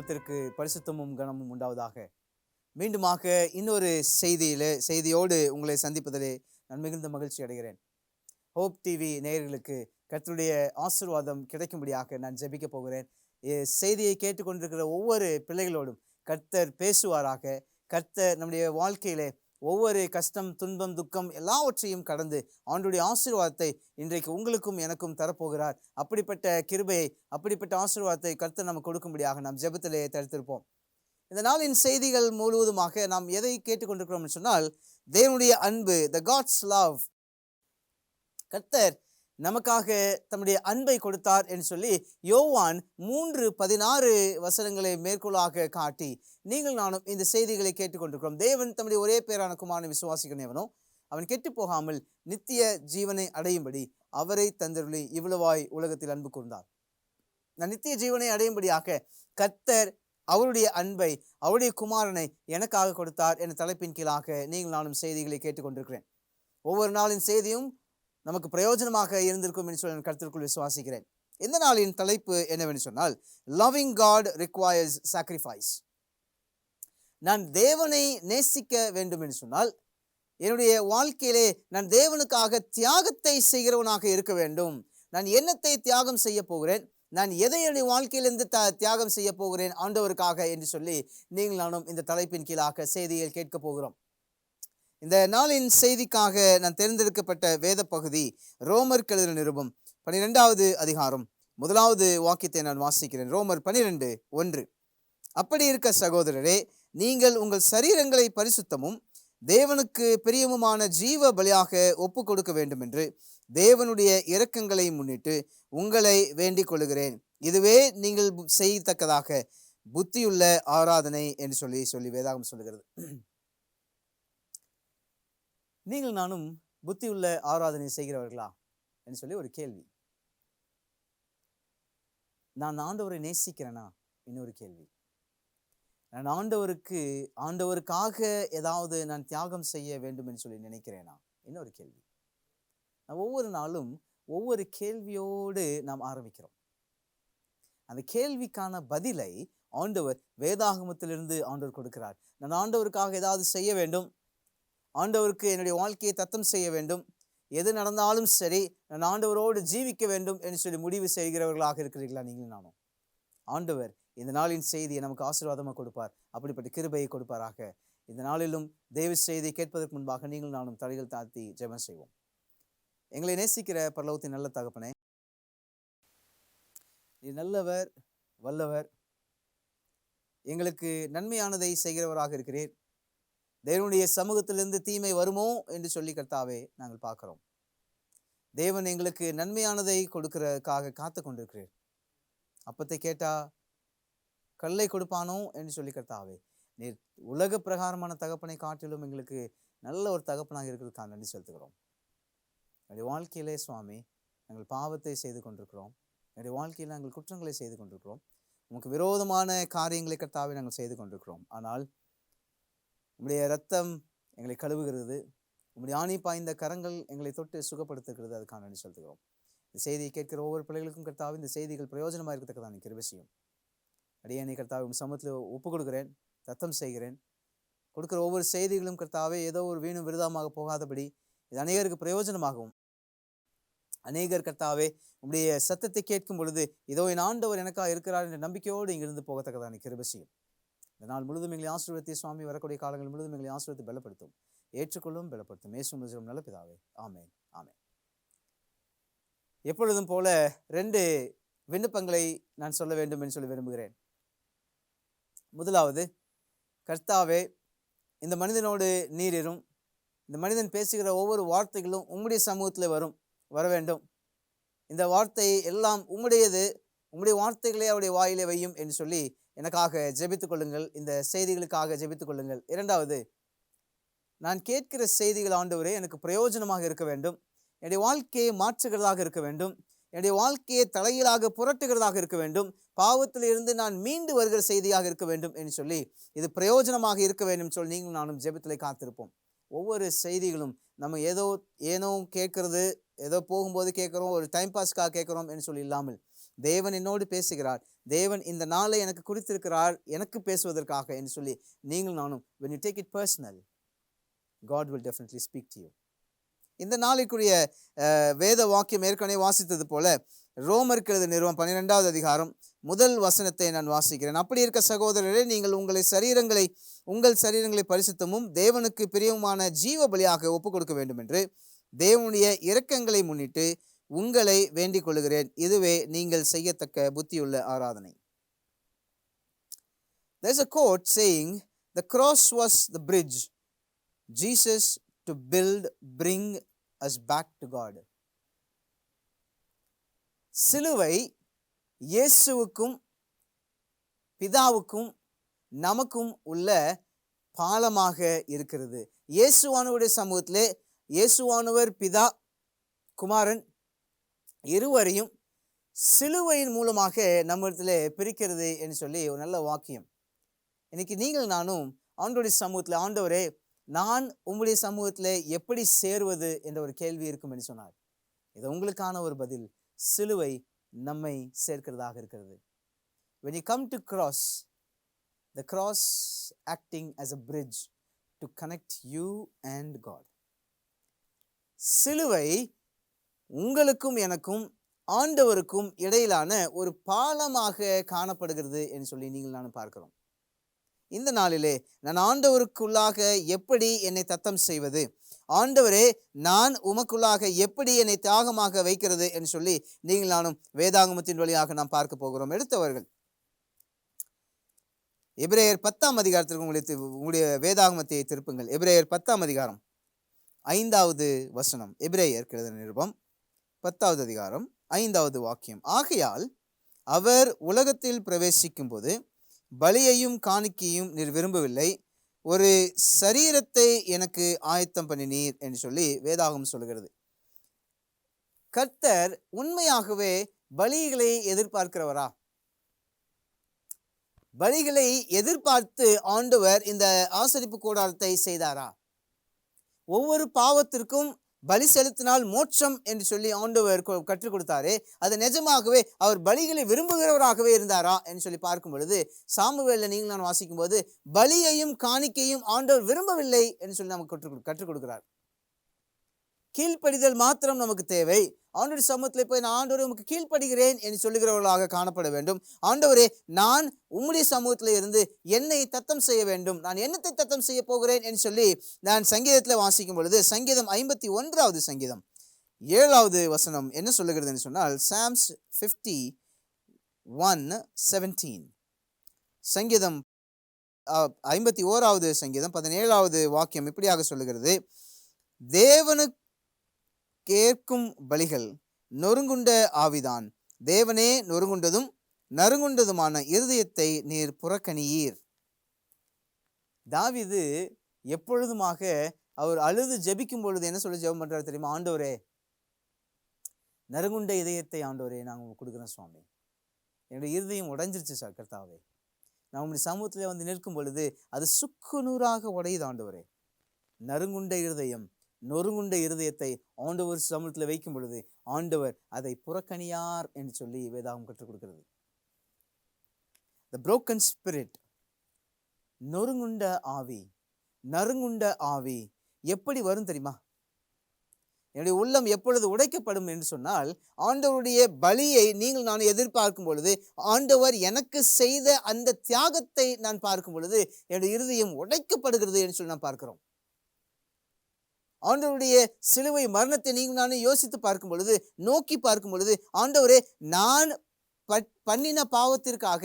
நாமத்திற்கு பரிசுத்தமும் கனமும் உண்டாவதாக. மீண்டுமாக இன்னொரு செய்தியோடு உங்களை சந்திப்பதிலே நான் மிகுந்த மகிழ்ச்சி அடைகிறேன். ஹோப் டிவி நேயர்களுக்கு கர்த்தருடைய ஆசீர்வாதம் கிடைக்கும்படியாக நான் ஜெபிக்க போகிறேன். செய்தியை கேட்டுக்கொண்டிருக்கிற ஒவ்வொரு பிள்ளைகளோடும் கர்த்தர் பேசுவாராக. கர்த்தர் நம்முடைய வாழ்க்கையிலே ஒவ்வொரு கஷ்டம், துன்பம், துக்கம் எல்லாவற்றையும் கடந்து ஆண்டவருடைய ஆசீர்வாதத்தை இன்றைக்கு உங்களுக்கும் எனக்கும் தரப்போகிறார். அப்படிப்பட்ட கிருபையை, அப்படிப்பட்ட ஆசீர்வாதத்தை கர்த்தர் நமக்கு கொடுக்கும்படியாக நாம் ஜெபத்திலே தடுத்திருப்போம். இந்த நாளின் செய்திகள் முழுவதுமாக நாம் எதை கேட்டுக்கொண்டிருக்கிறோம் சொன்னால், தேவனுடைய அன்பு, த காட்ஸ் லவ். கர்த்தர் நமக்காக தம்முடைய அன்பை கொடுத்தார் என்று சொல்லி யோவான் 3:16 மேற்கோளாக காட்டி நீங்கள் நானும் இந்த செய்திகளை கேட்டுக்கொண்டிருக்கிறோம். தேவன் தம்முடைய ஒரே பேரான குமாரனை விசுவாசிக்கிறவனோ அவன் கெட்டு போகாமல் நித்திய ஜீவனை அடையும்படி அவரை தந்தருளி இவ்வளவாய் உலகத்தில் அன்பு கூர்ந்தார். நான் நித்திய ஜீவனை அடையும்படியாக கர்த்தர் அவருடைய அன்பை, அவருடைய குமாரனை எனக்காக கொடுத்தார் என்ற தலைப்பின் கீழாக நீங்கள் நானும் செய்திகளை கேட்டுக்கொண்டிருக்கிறேன். ஒவ்வொரு நாளின் செய்தியும் நமக்கு பிரயோஜனமாக இருந்திருக்கும் என்று சொல்லி கர்த்தருக்குள் விசுவாசிக்கிறேன். இந்த நாளின் தலைப்பு என்னவென்று சொன்னால், லவ்விங் காட் ரிக்வயர்ஸ் சாக்ரிஃபைஸ். நான் தேவனை நேசிக்க வேண்டும் என்று சொன்னால் என்னுடைய வாழ்க்கையிலே நான் தேவனுக்காக தியாகத்தை செய்கிறவனாக இருக்க வேண்டும். நான் என்னத்தை தியாகம் செய்ய போகிறேன், நான் எதை என்னுடைய வாழ்க்கையிலிருந்து தியாகம் செய்ய போகிறேன் ஆண்டவருக்காக என்று சொல்லி நீங்கள் நானும் இந்த தலைப்பின் கீழாக செய்தியில் கேட்க போகிறோம். இந்த நாளின் செய்திக்காக நான் தேர்ந்தெடுக்கப்பட்ட வேத பகுதி ரோமர் எழுதின நிருபம் 12வது அதிகாரம் 1வது வாக்கியத்தை நான் வாசிக்கிறேன். ரோமர் 12:1. அப்படி இருக்க சகோதரரே, நீங்கள் உங்கள் சரீரங்களை பரிசுத்தமும் தேவனுக்கு பிரியமுமான ஜீவ பலியாக ஒப்பு கொடுக்க வேண்டும் என்று தேவனுடைய இரக்கங்களை முன்னிட்டு உங்களை வேண்டிக் கொள்கிறேன். இதுவே நீங்கள் செய்யத்தக்கதாக புத்தியுள்ள ஆராதனை என்று சொல்லி வேதாகம் சொல்லுகிறது. நீங்கள் நானும் புத்தியுள்ள ஆராதனை செய்கிறவர்களா என்று சொல்லி ஒரு கேள்வி. நான் ஆண்டவரை நேசிக்கிறேனா? இன்னொரு கேள்வி. நான் ஆண்டவருக்காக ஏதாவது நான் தியாகம் செய்ய வேண்டும் என்று சொல்லி நினைக்கிறேனா? இன்னொரு கேள்வி. ஒவ்வொரு நாளும் ஒவ்வொரு கேள்வியோடு நாம் ஆரம்பிக்கிறோம். அந்த கேள்விக்கான பதிலை ஆண்டவர் வேதாகமத்திலிருந்து ஆண்டவர் கொடுக்கிறார். நான் ஆண்டவருக்காக ஏதாவது செய்ய வேண்டும், ஆண்டவருக்கு என்னுடைய வாழ்க்கையை தத்தம் செய்ய வேண்டும், எது நடந்தாலும் சரி நான் ஆண்டவரோடு ஜீவிக்க வேண்டும் என்று சொல்லி முடிவு செய்கிறவர்களாக இருக்கிறீர்களா நீங்கள் நானும்? ஆண்டவர் இந்த நாளின் செய்தியை நமக்கு ஆசீர்வாதமாக கொடுப்பார். அப்படிப்பட்ட கிருபையை கொடுப்பாராக. இந்த நாளிலும் தேவ செய்தியை கேட்பதற்கு முன்பாக நீங்கள் நானும் தலைகள் தாழ்த்தி ஜெபம் செய்வோம். எங்களை நேசிக்கிற பரலோகத்தின் நல்ல தகப்பனே, நீ நல்லவர், வல்லவர், எங்களுக்கு நன்மையானதை செய்கிறவராக இருக்கிறீர். தேவனுடைய சமூகத்திலிருந்து தீமை வருமோ என்று சொல்லி கர்த்தாவே நாங்கள் பார்க்கிறோம். தேவன் எங்களுக்கு நன்மையானதை கொடுக்கிறதுக்காக காத்து கொண்டிருக்கிறீர். அப்பத்தை கேட்டா கல்லை கொடுப்பானோ என்று சொல்லி கர்த்தாவே, நீர் உலக பிரகாரமான தகப்பனை காட்டிலும் எங்களுக்கு நல்ல ஒரு தகப்பனாக இருக்கிறதுக்காக நன்றி செலுத்துகிறோம். என்னுடைய வாழ்க்கையிலே சுவாமி நாங்கள் பாவத்தை செய்து கொண்டிருக்கிறோம். என்னுடைய வாழ்க்கையில் நாங்கள் குற்றங்களை செய்து கொண்டிருக்கிறோம். உமக்கு விரோதமான காரியங்களை கர்த்தாவே நாங்கள் செய்து கொண்டிருக்கிறோம். ஆனால் உம்முடைய இரத்தம் எங்களை கழுவுகிறது, உம்முடைய ஆணி பாய்ந்த கரங்கள் எங்களை தொட்டு சுகப்படுத்துகிறது. அதுக்காக நன்றி செலுத்துகிறோம். இந்த செய்தியை கேட்கிற ஒவ்வொரு பிள்ளைகளுக்கும் கர்த்தாவே இந்த செய்திகள் பிரயோஜனமாக இருக்கத்தக்கதான் நீ கிருபை செய்யும். அடியேனை கர்த்தாவே உம் சமூகத்தில் ஒப்பு கொடுக்கிறேன், தத்தம் செய்கிறேன். கொடுக்குற ஒவ்வொரு செய்திகளும் கர்த்தாவே ஏதோ ஒரு வீணும் விருதமாக போகாதபடி இது அநேகருக்கு பிரயோஜனமாகும். அநேகர் கர்த்தாவே உம்முடைய சத்தத்தை கேட்கும் பொழுது இதோ என் ஆண்டவர் எனக்காக இருக்கிறார் என்ற நம்பிக்கையோடு இங்கிருந்து போகத்தக்கதான் நீ கிருபை செய்யும். இந்த நாள் முழுதும் எங்களை ஆசீர்வதித்து சுவாமி, வரக்கூடிய காலங்கள் முழுதும் எங்களை ஆசீர்வதித்து பலப்படுத்தும், ஏற்றுக்கொள்ளும், பலப்படுத்தும். இயேசுவின் நாமத்தில் நல்ல பிதாவே, ஆமென், ஆமென். எப்பொழுதும் போல 2 விண்ணப்பங்களை நான் சொல்ல வேண்டும் என்று சொல்லி விரும்புகிறேன். முதலாவது, கர்த்தாவே இந்த மனிதனோடு நீரிரும், இந்த மனிதன் பேசுகிற ஒவ்வொரு வார்த்தைகளும் உம்முடைய சமூகத்தில் வர வேண்டும். இந்த வார்த்தை எல்லாம் உம்முடையது, உம்முடைய வார்த்தைகளே அவருடைய வாயிலே வையும் என்று சொல்லி எனக்காக ஜெபித்துக் கொள்ளுங்கள். இந்த செய்திகளுக்காக ஜெபித்துக் கொள்ளுங்கள். இரண்டாவது, நான் கேட்கிற செய்திகள் ஆண்டவரே எனக்கு பிரயோஜனமாக இருக்க வேண்டும், என்னுடைய வாழ்க்கையை மாற்றுகிறதாக இருக்க வேண்டும், என்னுடைய வாழ்க்கையை தலையிலாக புரட்டுகிறதாக இருக்க வேண்டும், பாவத்தில் இருந்து நான் மீண்டு வருகிற செய்தியாக இருக்க வேண்டும் என்று சொல்லி இது பிரயோஜனமாக இருக்க வேண்டும் சொல்லி நீங்கள் நானும் ஜெபத்திலே காத்திருப்போம். ஒவ்வொரு செய்திகளும் நம்ம ஏனோ கேட்கறது, ஏதோ போகும்போது கேட்குறோம், ஒரு டைம் பாஸ்க்காக கேட்குறோம் என்று சொல்லி இல்லாமல் தேவன் என்னோடு பேசுகிறார், தேவன் இந்த நாளை எனக்கு குறித்திருக்கிறார் எனக்கு பேசுவதற்காக என்று சொல்லி நீங்கள் நானும் when you take it personal, God will definitely speak to you. இந்த நாளைக்குரிய வேத வாக்கியம் ஏற்கனவே வாசித்தது போல ரோமருக்கு எழுதின நிருபம் 12வது அதிகாரம் முதல் வசனத்தை நான் வாசிக்கிறேன். அப்படி இருக்க சகோதரரே, நீங்கள் உங்கள் சரீரங்களை பரிசுத்தமும் தேவனுக்கு பிரியமான ஜீவ பலியாக ஒப்புக் கொடுக்க வேண்டும் என்று தேவனுடைய இரக்கங்களை முன்னிட்டு உங்களை வேண்டிக் கொள்கிறேன். இதுவே நீங்கள் செய்யத்தக்க புத்தியுள்ள ஆராதனை. There's a quote saying, the cross was the bridge Jesus to bring us back to God. சிலுவை இயேசுவுக்கும் பிதாவுக்கும் நமக்கும் உள்ள பாலமாக இருக்கிறது. இயேசுவானவருடைய சமூகத்திலே இயேசுவானவர் பிதா குமாரன் இருவரையும் சிலுவையின் மூலமாக நம்மிடத்திலே பிரிக்கிறது என்று சொல்லி ஒரு நல்ல வாக்கியம். இன்னைக்கு நீங்கள் நானும் ஆண்டவருடைய சமூகத்தில், ஆண்டவரே நான் உங்களுடைய சமூகத்தில் எப்படி சேருவது என்ற ஒரு கேள்வி இருக்கும் என்று சொன்னார். இது உங்களுக்கான ஒரு பதில். சிலுவை நம்மை சேர்க்கிறதாக இருக்கிறது. When you come to cross, the cross acting as a bridge to connect you and God. சிலுவை உங்களுக்கும் எனக்கும் ஆண்டவருக்கும் இடையிலான ஒரு பாலமாக காணப்படுகிறது என்று சொல்லி நீங்கள் நானும் பார்க்கிறோம். இந்த நாளிலே நான் ஆண்டவருக்குள்ளாக எப்படி என்னை தத்தம் செய்வது, ஆண்டவரே நான் உமக்குள்ளாக எப்படி என்னை தியாகமாக வைக்கிறது என்று சொல்லி நீங்கள் நானும் வேதாகமத்தின் வழியாக நாம் பார்க்க போகிறோம். எடுத்தவர்கள் எபிரேயர் 10ஆம் அதிகாரத்திற்கு உங்களுடைய வேதாகமத்தை திருப்புங்கள். எபிரேயர் 10ஆம் அதிகாரம் 5வது வசனம். எபிரேயர் எழுதின நிருபம் 10வது அதிகாரம் 5வது வாக்கியம். ஆகையால் அவர் உலகத்தில் பிரவேசிக்கும் போது பலியையும் காணிக்கையும் நீர் விரும்பவில்லை, ஒரு சரீரத்தை எனக்கு ஆயத்தம் பண்ணினீர் என்று சொல்லி வேதாகம் சொல்கிறது. கர்த்தர் உண்மையாகவே பலிகளை எதிர்பார்க்கிறவரா? பலிகளை எதிர்பார்த்து ஆண்டவர் இந்த ஆசரிப்பு கூடாரத்தை செய்தாரா? ஒவ்வொரு பாவத்திற்கும் பலி செலுத்தினால் மோட்சம் என்று சொல்லி ஆண்டவர் கற்றுக் கொடுத்தாரே, அது நிஜமாகவே அவர் பலிகளை விரும்புகிறவராகவே இருந்தாரா என்று சொல்லி பார்க்கும் பொழுது, சாமுவேலில் நீங்கள் நான் வாசிக்கும் போது பலியையும் காணிக்கையும் ஆண்டவர் விரும்பவில்லை என்று சொல்லி நமக்கு கற்றுக் கொடுக்கிறார். கீழ்ப்படிதல் மாத்திரம் நமக்கு தேவை. ஆண்டவருடைய சமூகத்தில் போய் நான் ஆண்டவரே உமக்கு கீழ்ப்படுகிறேன் என்று சொல்லுகிறவர்களாக காணப்பட வேண்டும். ஆண்டவரே நான் உம்முடைய சமூகத்தில் இருந்து என்னை தத்தம் செய்ய வேண்டும், நான் என்னத்தை தத்தம் செய்ய போகிறேன் என்று சொல்லி நான் சங்கீதத்தில் வாசிக்கும் பொழுது, சங்கீதம் 51வது சங்கீதம் 7வது வசனம் என்ன சொல்லுகிறது என்று சொன்னால், Psalms 51:17. சங்கீதம் 51வது சங்கீதம் 17வது வாக்கியம் இப்படியாக சொல்லுகிறது, தேவனுக்கு கேட்கும் பலிகள் நொறுங்குண்ட ஆவிதான், தேவனே நொறுங்குண்டதும் நறுங்குண்டதுமான இருதயத்தை நீர் புறக்கணியீர். தாவீது எப்பொழுதுமாக அவர் அழுது ஜெபிக்கும் பொழுது என்ன சொல்லி ஜெபம் பண்றாரு தெரியுமா? ஆண்டவரே நறுங்குண்ட இதயத்தை ஆண்டவரே நாங்கள் கொடுக்குறோம் சுவாமி, என்னுடைய இருதயம் உடைஞ்சிருச்சு சார் கர்த்தாவே, நான் உங்களுடைய சமூகத்தில் வந்து நிற்கும் பொழுது அது சுக்கு நூறாக உடையுது ஆண்டவரே. நறுங்குண்ட இருதயம், நொறுங்குண்ட இருதயத்தை ஆண்டவர் சமூகத்தில் வைக்கும் பொழுது ஆண்டவர் அதை புறக்கணியார் என்று சொல்லி வேதாகம் கற்றுக் கொடுக்கிறது. The broken spirit, நொறுங்குண்ட ஆவி, நறுங்குண்ட ஆவி எப்படி வரும் தெரியுமா? என்னுடைய உள்ளம் எப்பொழுது உடைக்கப்படும் என்று சொன்னால், ஆண்டவருடைய பலியை நீங்கள் நான் எதிர்பார்க்கும் பொழுது, ஆண்டவர் எனக்கு செய்த அந்த தியாகத்தை நான் பார்க்கும் பொழுது என்னுடைய இருதயம் உடைக்கப்படுகிறது என்று சொல்லி நான் பார்க்கிறோம். ஆண்டவருடைய சிலுவை மரணத்தை நீங்கள் நானும் யோசித்து பார்க்கும் பொழுது, நோக்கி பார்க்கும் பொழுது, ஆண்டவரே நான் பண்ணின பாவத்திற்காக,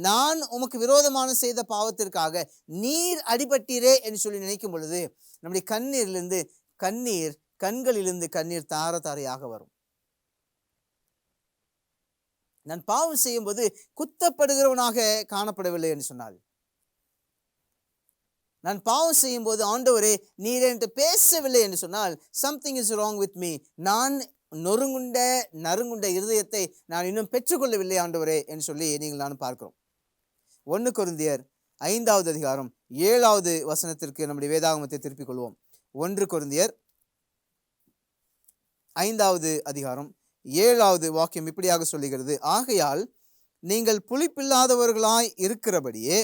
நான் உமக்கு விரோதமான செய்த பாவத்திற்காக நீர் அடிபட்டீரே என்று சொல்லி நினைக்கும் பொழுது நம்முடைய கண்களிலிருந்து கண்ணீர் தார தாரையாக வரும். நான் பாவம் செய்யும் போது குத்தப்படுகிறவனாக காணப்படவில்லை என்று சொன்னால், நான் பாவம் செய்யும் போது ஆண்டவரே நீர் என்கிட்ட பேசவில்லை என்று சொன்னால், something is wrong with me, நான் நறுங்குண்ட இருதயத்தை நான் இன்னும் பெற்றுக்கொள்ளவில்லை ஆண்டவரே என்று சொல்லி நீங்கள் நானும் பார்க்கிறோம். 1 கொரிந்தியர் 5வது அதிகாரம் 7வது வசனத்திற்கு நம்முடைய வேதாகமத்தை திருப்பிக் கொள்வோம். 1 கொரிந்தியர் 5வது அதிகாரம் 7வது வாக்கியம் இப்படியாக சொல்லுகிறது, ஆகையால் நீங்கள் புளிப்பில்லாதவர்களாய் இருக்கிறபடியே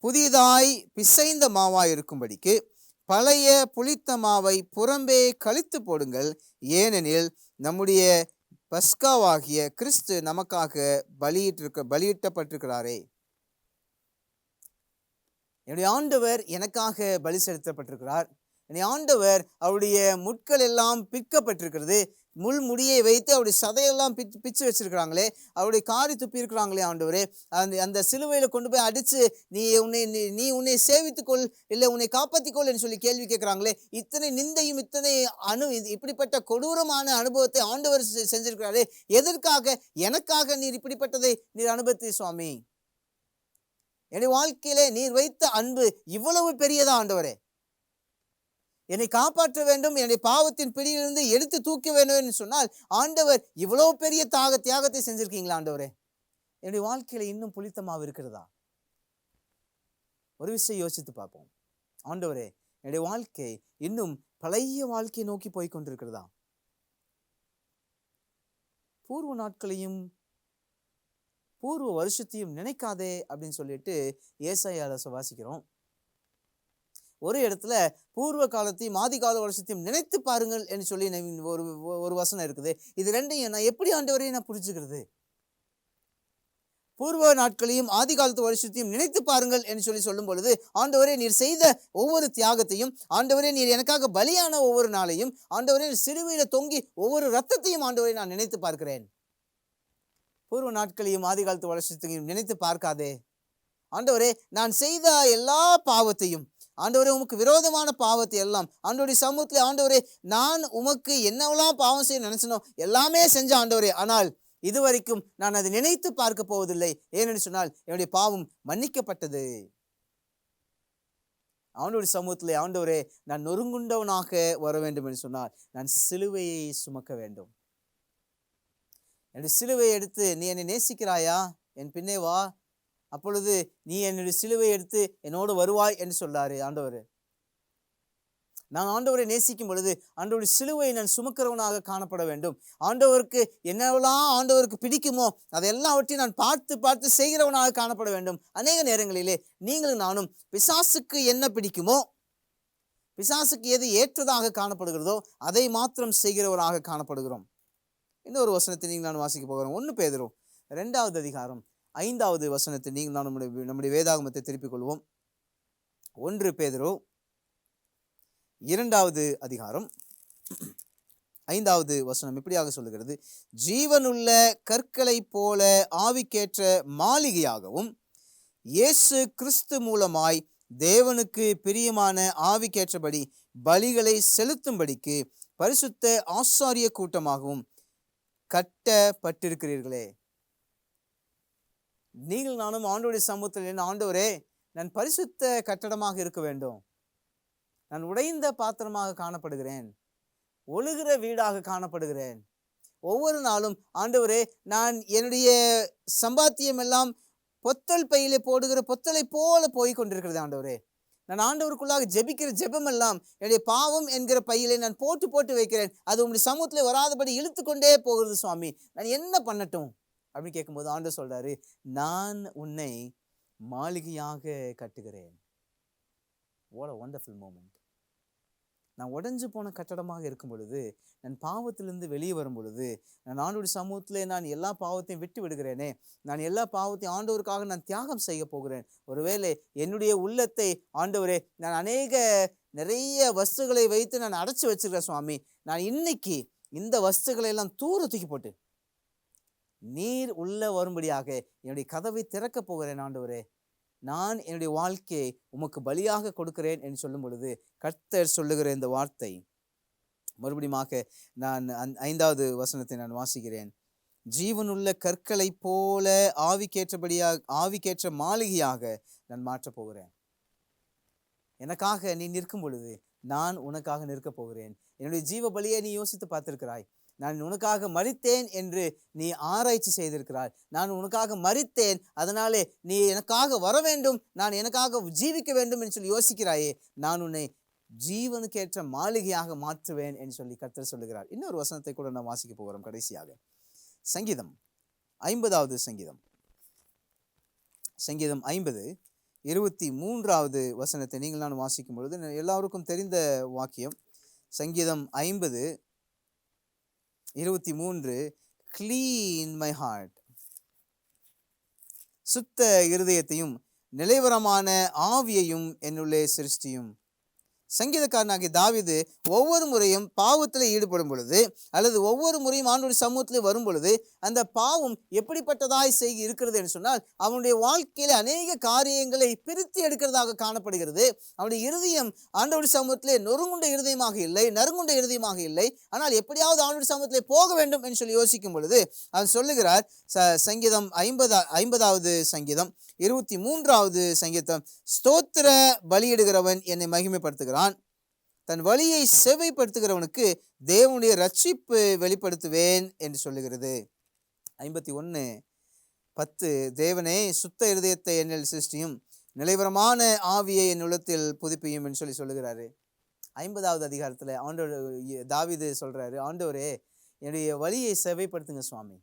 புதிதாய் பிசைந்த மாவாய் இருக்கும்படிக்கு பழைய புளித்த மாவை புறம்பே கழித்து போடுங்கள். ஏனெனில் நம்முடைய பஸ்காவாகிய கிறிஸ்து நமக்காக பலியிட்டப்பட்டிருக்கிறாரே. என்னுடைய ஆண்டவர் எனக்காக பலி செலுத்தப்பட்டிருக்கிறார். என்னுடைய ஆண்டவர் அவருடைய முட்கள் எல்லாம் பிற்கப்பட்டிருக்கிறது. முள் முடியை வைத்து அவருடைய சதையெல்லாம் பிச்சு வச்சிருக்கிறாங்களே, அவருடைய காரி துப்பி இருக்கிறாங்களே ஆண்டவரே, அந்த சிலுவையில கொண்டு போய் அடிச்சு நீ உன்னை சேவித்துக்கொள், இல்லை உன்னை காப்பாற்றிக்கொள் என்று சொல்லி கேள்வி கேட்கிறாங்களே. இத்தனை நிந்தையும் இத்தனை இப்படிப்பட்ட கொடூரமான அனுபவத்தை ஆண்டவர் செஞ்சிருக்கிறாரே. எதற்காக? எனக்காக நீர் இப்படிப்பட்டதை நீர் அனுபவித்தீர் சுவாமி. என்னுடைய வாழ்க்கையிலே நீர் வைத்த அன்பு இவ்வளவு பெரியதா ஆண்டவரே. என்னை காப்பாற்ற வேண்டும், என்னுடைய பாவத்தின் பிடியிலிருந்து எடுத்து தூக்க வேண்டும் என்று சொன்னால் ஆண்டவர் இவ்வளவு பெரிய தியாகத்தை செஞ்சிருக்கீங்களா ஆண்டவரே. என்னுடைய வாழ்க்கையில இன்னும் புளித்தமாவு இருக்கிறதா? ஒரு விஷயம் யோசித்து பார்ப்போம். ஆண்டவரே, என்னுடைய வாழ்க்கை இன்னும் பழைய வாழ்க்கையை நோக்கி போய் கொண்டிருக்கிறதா? பூர்வ நாட்களையும் பூர்வ வருஷத்தையும் நினைக்காதே அப்படின்னு சொல்லிட்டு ஏசாயால வாசிக்கிறோம். ஒரு இடத்துல பூர்வ காலத்தையும் ஆதிகால வருஷத்தையும் நினைத்து பாருங்கள் என்று சொல்லி ஒரு வசனம் இருக்குது. இது ரெண்டையும் நான் எப்படி ஆண்டவரையும் நான் புரிஞ்சுக்கிறது? பூர்வ நாட்களையும் ஆதி காலத்து வருஷத்தையும் நினைத்து பாருங்கள் என்று சொல்லி சொல்லும் பொழுது, ஆண்டவரே நீர் செய்த ஒவ்வொரு தியாகத்தையும், ஆண்டவரே நீர் எனக்காக பலியான ஒவ்வொரு நாளையும், ஆண்டவரே சிலுவையில தொங்கி ஒவ்வொரு ரத்தத்தையும் ஆண்டவரே நான் நினைத்து பார்க்கிறேன். பூர்வ நாட்களையும் ஆதி காலத்து வருஷத்தையும் நினைத்து பார்க்காதே. ஆண்டவரே, நான் செய்த எல்லா பாவத்தையும், ஆண்டவரே உமக்கு விரோதமான பாவத்தை எல்லாம் ஆண்டவருடைய சமூகத்தில், ஆண்டவரே நான் உமக்கு என்னவெல்லாம் பாவம் செய்ய நினைச்சனோ எல்லாமே செஞ்ச ஆண்டவரே, ஆனால் இதுவரைக்கும் நான் அதை நினைத்து பார்க்க போவதில்லை. ஏனென்று சொன்னால் என்னுடைய பாவம் மன்னிக்கப்பட்டது. ஆண்டவருடைய சமூகத்திலே ஆண்டவரே நான் நொறுங்குண்டவனாக வர வேண்டும் என்று சொன்னால் நான் சிலுவையை சுமக்க வேண்டும். என்னுடைய சிலுவையை எடுத்து, நீ என்னை நேசிக்கிறாயா, என் பின்னே வா, அப்பொழுது நீ என்னுடைய சிலுவை எடுத்து என்னோடு வருவாய் என்று சொல்றாரு ஆண்டவர். நான் ஆண்டவரை நேசிக்கும் பொழுது ஆண்டவருடைய சிலுவையை நான் சுமக்கிறவனாக காணப்பட வேண்டும். ஆண்டவருக்கு என்னவெல்லாம் ஆண்டவருக்கு பிடிக்குமோ அதெல்லாவற்றையும் நான் பார்த்து பார்த்து செய்கிறவனாக காணப்பட வேண்டும். அநேக நேரங்களிலே நீங்களும் நானும் பிசாசுக்கு என்ன பிடிக்குமோ, பிசாசுக்கு எது ஏற்றதாக காணப்படுகிறதோ அதை மாத்திரம் செய்கிறவராக காணப்படுகிறோம். இன்னொரு வசனத்தை நீங்கள் நான் வாசிக்க போகிறோம். 1 பேதுரு 2வது அதிகாரம் 5வது வசனத்தை நீங்கள் நான் நம்முடைய வேதாகமத்தை திருப்பிக் கொள்வோம். 1 பேதுரு 2வது அதிகாரம் 5வது வசனம் இப்படியாக சொல்லுகிறது, ஜீவனுள்ள கற்களை போல ஆவிக்கேற்ற மாளிகையாகவும் இயேசு கிறிஸ்து மூலமாய் தேவனுக்கு பிரியமான ஆவிக்கேற்றபடி பலிகளை செலுத்தும்படிக்கு பரிசுத்த ஆசாரிய கூட்டமாகவும் கட்டப்பட்டிருக்கிறீர்களே. நீங்கள் நானும் ஆண்டவருடைய சமூகத்தில், ஆண்டவரே நான் பரிசுத்த கட்டடமாக இருக்க வேண்டும், நான் உடைந்த பாத்திரமாக காணப்படுகிறேன், ஒழுகிற வீடாக காணப்படுகிறேன், ஒவ்வொரு நாளும் ஆண்டவரே நான் என்னுடைய சம்பாத்தியம் எல்லாம் பொத்தல் பையிலே போடுகிற பொத்தலை போல போய் கொண்டிருக்கிறது ஆண்டவரே. நான் ஆண்டவருக்குள்ளாக ஜெபிக்கிற ஜெபம் எல்லாம் என்னுடைய பாவம் என்கிற பையிலே நான் போட்டு போட்டு வைக்கிறேன். அது உங்களுடைய சமூகத்தில் வராதபடி இழுத்து கொண்டே போகிறது சுவாமி, நான் என்ன பண்ணட்டும் அப்படின்னு கேட்கும்போது ஆண்டவர் சொல்றாரு, நான் உன்னை மாளிகையாக கட்டுகிறேன். What a wonderful moment. நான் உடைஞ்சு போன கட்டடமாக இருக்கும் பொழுது, நான் பாவத்திலிருந்து வெளியே வரும் பொழுது, நான் ஆண்டவருடைய சமூகத்திலே நான் எல்லா பாவத்தையும் விட்டு விடுகிறேனே, நான் எல்லா பாவத்தையும் ஆண்டவருக்காக நான் தியாகம் செய்ய போகிறேன். ஒருவேளை என்னுடைய உள்ளத்தை ஆண்டவரே நான் நிறைய வஸ்துகளை வைத்து நான் அடைச்சி வச்சிருக்கிறேன் சுவாமி, நான் இன்னைக்கு இந்த வஸ்துகளை எல்லாம் தூர தூக்கி போட்டு நீர் உள்ள வரும்படியாக என்னுடைய கதவை திறக்க போகிறேன் ஆண்டவரே. நான் என்னுடைய வாழ்க்கையை உமக்கு பலியாக கொடுக்கிறேன் என்று சொல்லும் பொழுது கர்த்தர் சொல்லுகிற இந்த வார்த்தை, மறுபடியுமாக நான் 5வது வசனத்தை நான் வாசிக்கிறேன். ஜீவனுள்ள கற்களை போல ஆவிக்கேற்ற மாளிகையாக நான் மாற்றப் போகிறேன். எனக்காக நீ நிற்கும் பொழுது நான் உனக்காக நிற்க போகிறேன். என்னுடைய ஜீவ பலியை நீ யோசித்து பார்த்திருக்கிறாய். நான் உனக்காக மரித்தேன் என்று நீ ஆராய்ச்சி செய்திருக்கிறாய். நான் உனக்காக மரித்தேன், அதனாலே நீ எனக்காக வர வேண்டும், நான் எனக்காக ஜீவிக்க வேண்டும் என்று சொல்லி யோசிக்கிறாயே. நான் உன்னை ஜீவனுக்கேற்ற மாளிகையாக மாற்றுவேன் என்று சொல்லி கர்த்தர் சொல்லுகிறார். இன்னொரு வசனத்தை கூட நாம் வாசிக்க போகிறோம். கடைசியாக சங்கீதம் 50வது சங்கீதம் 50:23 வசனத்தை நீங்கள் நான் வாசிக்கும் பொழுது எல்லாருக்கும் தெரிந்த வாக்கியம். சங்கீதம் 50:23, கிளீன் மை ஹார்ட், சுத்த இருதயத்தையும் நிலைவரமான ஆவியையும் என்னுள்ளே சிருஷ்டியும். சங்கீதக்காரனாகிய தாவீது ஒவ்வொரு முறையும் பாவத்தில் ஈடுபடும் பொழுது அல்லது ஒவ்வொரு முறையும் ஆண்டவருடைய சமூகத்தில் வரும் பொழுது அந்த பாவம் எப்படிப்பட்டதாய் இருக்கிறது என்று சொன்னால் அவனுடைய வாழ்க்கையில அநேக காரியங்களை பிரித்து எடுக்கிறதாக காணப்படுகிறது. அவனுடைய இருதயம் ஆண்டவருடைய சமூகத்திலே நொறுங்குண்ட இருதயமாக இல்லை, நறுங்குண்ட இருதயமாக இல்லை. ஆனால் எப்படியாவது ஆண்டவருடைய சமூகத்திலே போக வேண்டும் என்று சொல்லி யோசிக்கும் பொழுது அவன் சொல்லுகிறார். சங்கீதம் 50வது சங்கீதம் 23வது சங்கீதம், ஸ்தோத்திர பலியிடுகிறவன் என்னை மகிமைப்படுத்துகிறான், தன் வழியை செவைப்படுத்துகிறவனுக்கு தேவனுடைய ரட்சிப்பு வெளிப்படுத்துவேன் என்று சொல்லுகிறது. 51:10, தேவனே சுத்த இருதயத்தை என்னில் சிருஷ்டியும், நிலைவரமான ஆவியை என் உள்ளத்தில் புதுப்பியும் என்று சொல்லி சொல்லுகிறாரு. 50வது அதிகாரத்துல ஆண்டவர் தாவீது சொல்றாரு, ஆண்டவரே என்னுடைய வழியை செவைப்படுத்துங்க சுவாமி.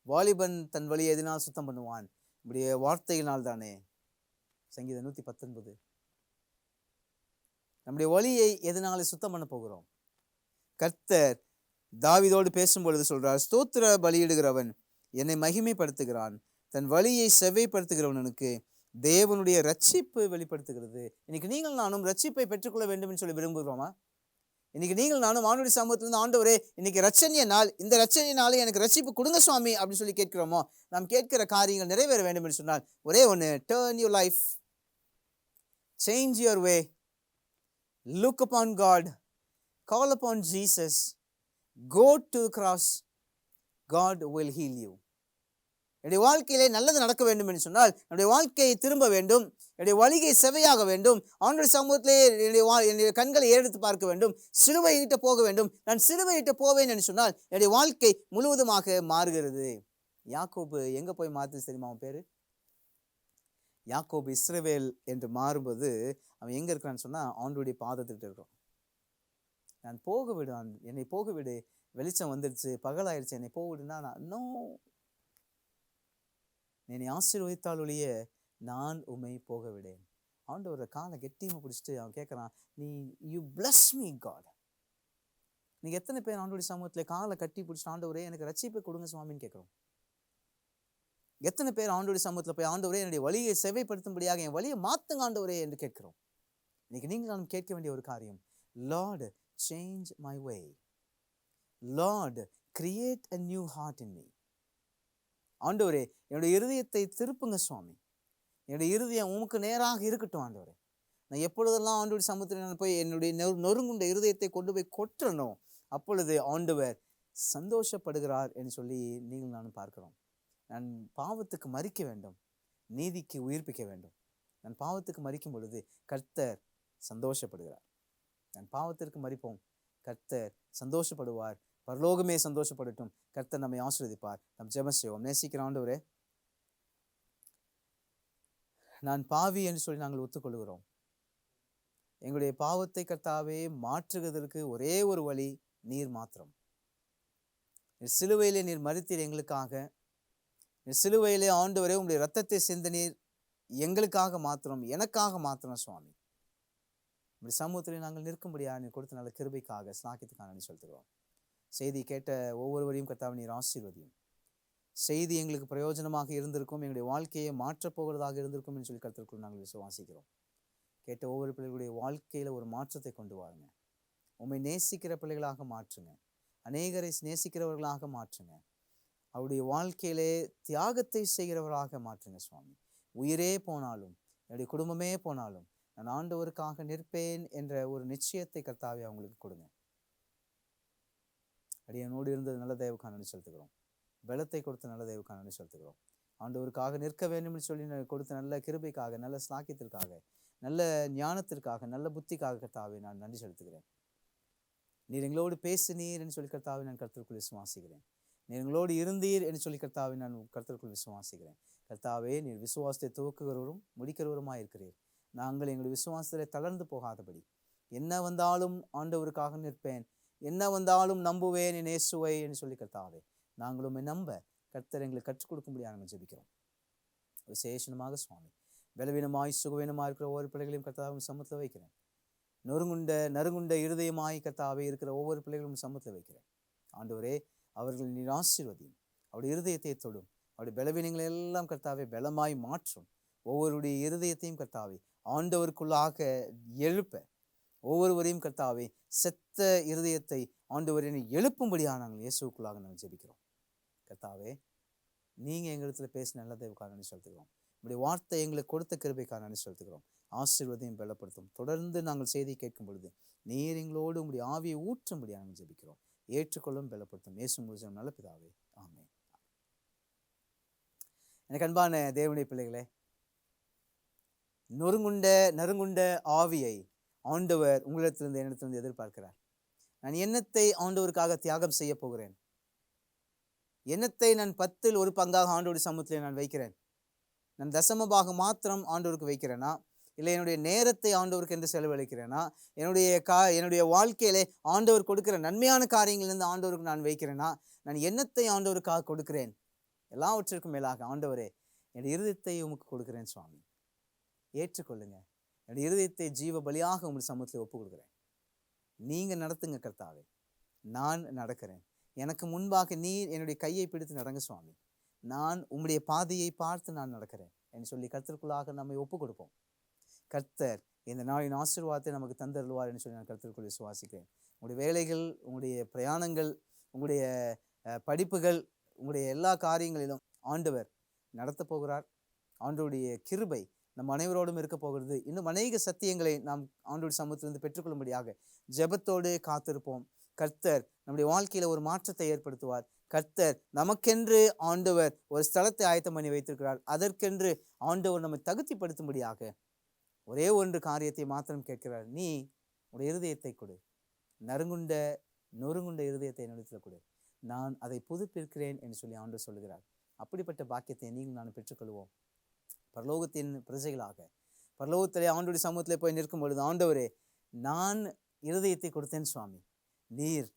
வாலிபன் தன் வழியை எதனால் சுத்தம் பண்ணுவான்? இப்படிய வார்த்தையினால் தானே. சங்கீதம் 119. நம்முடைய வழியை எதனால சுத்தம் பண்ண போகிறோம்? கர்த்தர் தாவீதோடு பேசும் பொழுது சொல்றார், ஸ்தோத்திர பலியிடுகிறவன் என்னை மகிமைப்படுத்துகிறான், தன் வழியை செவ்வைப்படுத்துகிறவனுக்கு தேவனுடைய ரட்சிப்பு வெளிப்படுத்துகிறது. இன்னைக்கு நீங்கள் நானும் ரட்சிப்பை பெற்றுக்கொள்ள வேண்டும் என்று சொல்லி விரும்புகிறோமா? இன்னைக்கு நீங்கள் நானும் ஆண்டவருடைய சமூகத்திலிருந்து ஆண்டவரே இன்னைக்கு ரட்சணிய நாள், இந்த ரட்சணியினாலே எனக்கு ரட்சிப்பு கொடுங்க சுவாமி அப்படின்னு சொல்லி கேட்கிறோமோ? நாம் கேட்கிற காரியங்கள் நிறைவேற வேண்டும் என்று சொன்னால் ஒரே ஒன்று, turn your life, change your way, look upon God, call upon Jesus, go to cross, God will heal you. என்னுடைய வாழ்க்கையிலே நல்லது நடக்க வேண்டும் என்று சொன்னால் என்னுடைய வாழ்க்கையை திரும்ப வேண்டும், என்னுடைய வழியை செவையாக வேண்டும், ஆண்டவருடைய சமூகத்திலே என்னுடைய கண்களை ஏறெடுத்து பார்க்க வேண்டும், சிலுவையிட்ட போக வேண்டும். நான் சிலுவையிட்ட போவேன் என்று சொன்னால் என்னுடைய வாழ்க்கை முழுவதுமாக மாறுகிறது. யாக்கோபு எங்க போய் மாத்துச்சு தெரியுமா? அவன் பேரு யாக்கோபு. இஸ்ரவேல் என்று மாறும்போது அவன் எங்க இருக்கான்னு சொன்னா ஆண்டவருடைய பாதத்திட்ட இருக்கிறான். நான் போக விடு, என்னை போக விடு, வெளிச்சம் வந்துடுச்சு, பகலாயிடுச்சு, என்னை போக விடுனா நோ, என்னை ஆசீர்வதித்தால் ஒழிய நான் உம்மை போக விடேன். ஆண்டவரை காலை கெட்டியமாக பிடிச்சிட்டு அவன் கேட்குறான், நீ யூ பிளஸ் மீ காட். நீங்கள் எத்தனை பேர் ஆண்டவருடைய சமூகத்தில் காலை கட்டி பிடிச்சிட்டு ஆண்டவரே எனக்கு ரட்சிப்பை கொடுங்க சுவாமின்னு கேட்குறோம்? எத்தனை பேர் ஆண்டவருடைய சமூகத்தில் போய் ஆண்டவரே என்னுடைய வழியை செவைப்படுத்தும்படியாக என் வழியை மாற்றுங்க ஆண்டவரே என்று கேட்கிறோம்? இன்னைக்கு நீங்கள் நான் கேட்க வேண்டிய ஒரு காரியம், Lord change my way, Lord create a new heart in me. ஆண்டவரே என்னுடைய இருதயத்தை திருப்புங்க சுவாமி, என்னுடைய இருதயம் உமக்கு நேராக இருக்கட்டும் ஆண்டவரே. நான் எப்பொழுதெல்லாம் ஆண்டவருடைய சமூகத்தில் நான் போய் என்னுடைய நொறுங்குண்ட இருதயத்தை கொண்டு போய் கொட்டணும், அப்பொழுது ஆண்டவர் சந்தோஷப்படுகிறார் என்று சொல்லி நீங்கள் நானும் பார்க்கிறோம். நான் பாவத்துக்கு மரிக்க வேண்டும், நீதிக்கு உயிர்ப்பிக்க வேண்டும். நான் பாவத்துக்கு மரிக்கும் பொழுது கர்த்தர் சந்தோஷப்படுகிறார். நான் பாவத்திற்கு மரிப்போம், கர்த்தர் சந்தோஷப்படுவார், பரலோகமே சந்தோஷப்படட்டும், கர்த்தர் நம்மை ஆசீர்வதிப்பார். நம் ஜெபம் செய்வோம். நேசிக்கிற ஆண்டவரே, நான் பாவி என்று சொல்லி நாங்கள் ஒத்துக்கொள்கிறோம். எங்களுடைய பாவத்தை கர்த்தாவே மாற்றுவதற்கு ஒரே ஒரு வழி, நீர் மாத்திரம். சிலுவையிலே நீர் மரித்தீர் எங்களுக்காக. சிலுவையிலே ஆண்டவரே உங்களுடைய இரத்தத்தை சிந்தினீர் எங்களுக்காக மாத்திரம், எனக்காக மாத்திரம் சுவாமி. இப்படி சமூகத்திலே நாங்கள் நிற்கும்படியாக நீர் கொடுத்த நல்ல கிருபைக்காக ஸ்லாக்கியத்துக்காக நன்றி செலுத்துகிறோம். செய்தி கேட்ட ஒவ்வொருவரையும் கர்த்தாவே நீர் ஆசீர்வதியும். செய்தி எங்களுக்கு பிரயோஜனமாக இருந்திருக்கும், எங்களுடைய வாழ்க்கையை மாற்றப்போகிறதாக இருந்திருக்கும் என்று சொல்லி கர்த்தருக்குள் நாங்கள் விசுவாசிக்கிறோம். கேட்ட ஒவ்வொரு பிள்ளைகளுடைய வாழ்க்கையில ஒரு மாற்றத்தை கொண்டு வாருங்க. உம்மை நேசிக்கிற பிள்ளைகளாக மாற்றுங்க, அநேகரை நேசிக்கிறவர்களாக மாற்றுங்க, அவருடைய வாழ்க்கையிலே தியாகத்தை செய்கிறவராக மாற்றுங்க சுவாமி. உயிரே போனாலும் என்னுடைய குடும்பமே போனாலும் நான் ஆண்டவருக்காக நிற்பேன் என்ற ஒரு நிச்சயத்தை கர்த்தாவே அவங்களுக்கு கொடுங்க. அடியனோடு இருந்தது நல்ல தேவக்கான நன்றி செலுத்துகிறோம். பலத்தை கொடுத்த நல்ல தேவக்கான நன்றி செலுத்துகிறோம். ஆண்டவருக்காக நிற்க வேண்டும் என்று சொல்லி கொடுத்த நல்ல கிருபைக்காக, நல்ல ஸ்லாக்கியத்திற்காக, நல்ல ஞானத்திற்காக, நல்ல புத்திக்காக கர்த்தாவே நான் நன்றி செலுத்துகிறேன். நீர் எங்களோடு பேசினீர் என்று சொல்லி கர்த்தாவே நான் கர்த்தருக்குள் விசுவாசிக்கிறேன். நீர் எங்களோடு இருந்தீர் என்று சொல்லி கர்த்தாவே நான் கர்த்தருக்குள் விசுவாசிக்கிறேன். கர்த்தாவே நீர் விசுவாசத்தை துவக்குகிறவரும் முடிக்கிறவருமாய் இருக்கிறீர். நாங்கள் எங்களுடைய விசுவாசத்தில் தளர்ந்து போகாதபடி, என்ன வந்தாலும் ஆண்டவருக்காக நிற்பேன், என்ன வந்தாலும் நம்புவேன் என் இயேசுவை என்று சொல்லி கர்த்தாவே நாங்களும் நம்ப கர்த்தர் எங்களுக்கு கற்றுக் கொடுக்கும்படியாக நாங்கள் ஜெபிக்கிறோம். விசேஷமாக சுவாமி, பலவீனமாய் சுகவீனமாக இருக்கிற ஒவ்வொரு பிள்ளைகளையும் கர்த்தாவும் சமூகத்தில் வைக்கிறேன். நறுங்குண்ட இருதயமாய் கர்த்தாவே இருக்கிற ஒவ்வொரு பிள்ளைகளும் சமூகத்தில் வைக்கிறேன். ஆண்டவரே, அவர்கள் நீர் ஆசீர்வதியும், அவருடைய இருதயத்தை தொடும், அவருடைய பலவீனங்களை எல்லாம் கர்த்தாவே பலமாய் மாற்றும். ஒவ்வொருடைய இருதயத்தையும் கர்த்தாவே ஆண்டவருக்குள்ளாக எழுப்ப, ஒவ்வொருவரையும் கர்த்தாவே செத்த இருதயத்தை ஆண்டவரை எழுப்பும்படியாக நாங்கள் இயேசுக்குள்ளாக நாங்கள் ஜெபிக்கிறோம். கர்த்தாவே, நீங்கள் எங்களிடத்தில் பேசின நல்லதேவுக்காக நன்றி செலுத்துகிறோம். உங்களுடைய வார்த்தை எங்களுக்கு கொடுத்த கிருபைக்காக நன்றி செலுத்துகிறோம். ஆசீர்வாதையும் பலப்படுத்தும். தொடர்ந்து நாங்கள் செய்தி கேட்கும் பொழுது நீர் எங்களோடு உங்களுடைய ஆவியை ஊற்றும்படியாக நாங்கள் ஜெபிக்கிறோம். ஏற்றுக்கொள்ளும் பலப்படுத்தும். இயேசு மூலம் நல்ல பிதாவே, ஆமென். எனக்கு அன்பான தேவனுடைய பிள்ளைகளே, நறுங்குண்ட ஆவியை ஆண்டவர் உங்களிடத்திலிருந்து என்னிடத்திலிருந்து எதிர்பார்க்கிறார். நான் என்னத்தை ஆண்டவருக்காக தியாகம் செய்ய போகிறேன்? என்னத்தை நான் 10ல் 1 பங்காக ஆண்டவருடைய சமூகத்தில் நான் வைக்கிறேன்? நான் தசம பாகம் மாத்திரம் ஆண்டவருக்கு வைக்கிறேனா? இல்லை என்னுடைய நேரத்தை ஆண்டவருக்கு என்று செலவழிக்கிறேனா? என்னுடைய வாழ்க்கையிலே ஆண்டவர் கொடுக்கிற நன்மையான காரியங்களிலிருந்து ஆண்டவருக்கு நான் வைக்கிறேனா? நான் என்னத்தை ஆண்டவருக்காக கொடுக்கிறேன்? எல்லாவற்றிற்கும் மேலாக ஆண்டவரே, என்னுடைய இருதயத்தை உமக்கு கொடுக்கிறேன் சுவாமி, ஏற்றுக்கொள்ளுங்க. என்னுடைய இருதயத்தை ஜீவ பலியாக உங்களுடைய சமூகத்தில் ஒப்பு கொடுக்குறேன். நீங்க நடத்துங்க கர்த்தாவே, நான் நடக்கிறேன். எனக்கு முன்பாக நீர் என்னுடைய கையை பிடித்து நடங்க சுவாமி, நான் உம்முடைய பாதையை பார்த்து நான் நடக்கிறேன் என்று சொல்லி கர்த்தருக்குள்ளாக நம்மை ஒப்பு கொடுப்போம். கர்த்தர் இந்த நாளின் ஆசீர்வாதத்தை நமக்கு தந்தருள்வார் என்று சொல்லி நான் கர்த்தருக்குள் விசுவாசிக்கிறேன். உங்களுடைய வேலைகள், உங்களுடைய பிரயாணங்கள், உங்களுடைய படிப்புகள், உங்களுடைய எல்லா காரியங்களிலும் ஆண்டவர் நடத்த போகிறார். ஆண்டவருடைய கிருபை நம் அனைவரோடும் இருக்க போகிறது. இன்னும் அநேக சத்தியங்களை நாம் ஆண்டவருடைய சமூகத்திலிருந்து பெற்றுக்கொள்ளும்படியாக ஜெபத்தோடு காத்திருப்போம். கர்த்தர் நம்முடைய வாழ்க்கையில ஒரு மாற்றத்தை ஏற்படுத்துவார். கர்த்தர் நமக்கென்று ஆண்டவர் ஒரு ஸ்தலத்தை ஆயத்தம் பண்ணி வைத்திருக்கிறார். அதற்கென்று ஆண்டவர் நம்மை தகுதிப்படுத்தும்படியாக ஒரே ஒன்று காரியத்தை மாத்திரம் கேட்கிறார். நீ உடைய இருதயத்தை கொடு, நொறுங்குண்ட இருதயத்தை என்னிடத்தில் கொடு, நான் அதை புதுப்பிக்கிறேன் என்று சொல்லி ஆண்டவர் சொல்லுகிறார். அப்படிப்பட்ட பாக்கியத்தை நீங்கள் நான் பெற்றுக்கொள்வோம். பரலோகத்தின் பிரஜைகளாக பரலோகத்திலே ஆண்டவருடைய சமூகத்திலே போய் நிற்கும் பொழுது, ஆண்டவரே, நான் இருதயத்தை கொடுத்தேன் சுவாமி, நீர்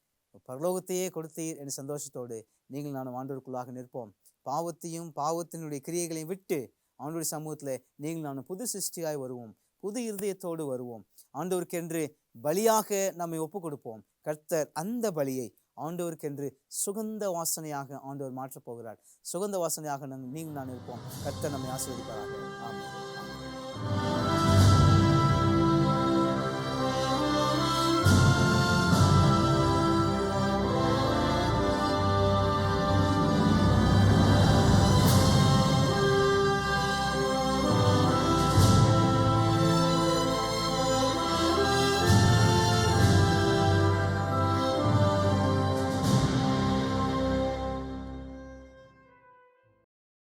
பரலோகத்தையே கொடுத்தீர் என்ற சந்தோஷத்தோடு நீங்கள் நானும் ஆண்டவருக்குள்ளாக நிற்போம். பாவத்தினுடைய கிரியைகளையும் விட்டு ஆண்டவருடைய சமூகத்தில் நீங்கள் நானும் புது சிருஷ்டியாய் வருவோம். புது இருதயத்தோடு வருவோம். ஆண்டவருக்கென்று பலியாக நம்மை ஒப்பு கொடுப்போம். கர்த்தர் அந்த பலியை ஆண்டவருக்கென்று சுகந்த வாசனையாக ஆண்டவர் மாற்றப் போகிறார். சுகந்த வாசனையாக நீங்கள் நான் இருப்போம். கர்த்தர் நம்மை ஆசீர்வதிப்பாராக. ஆமென்.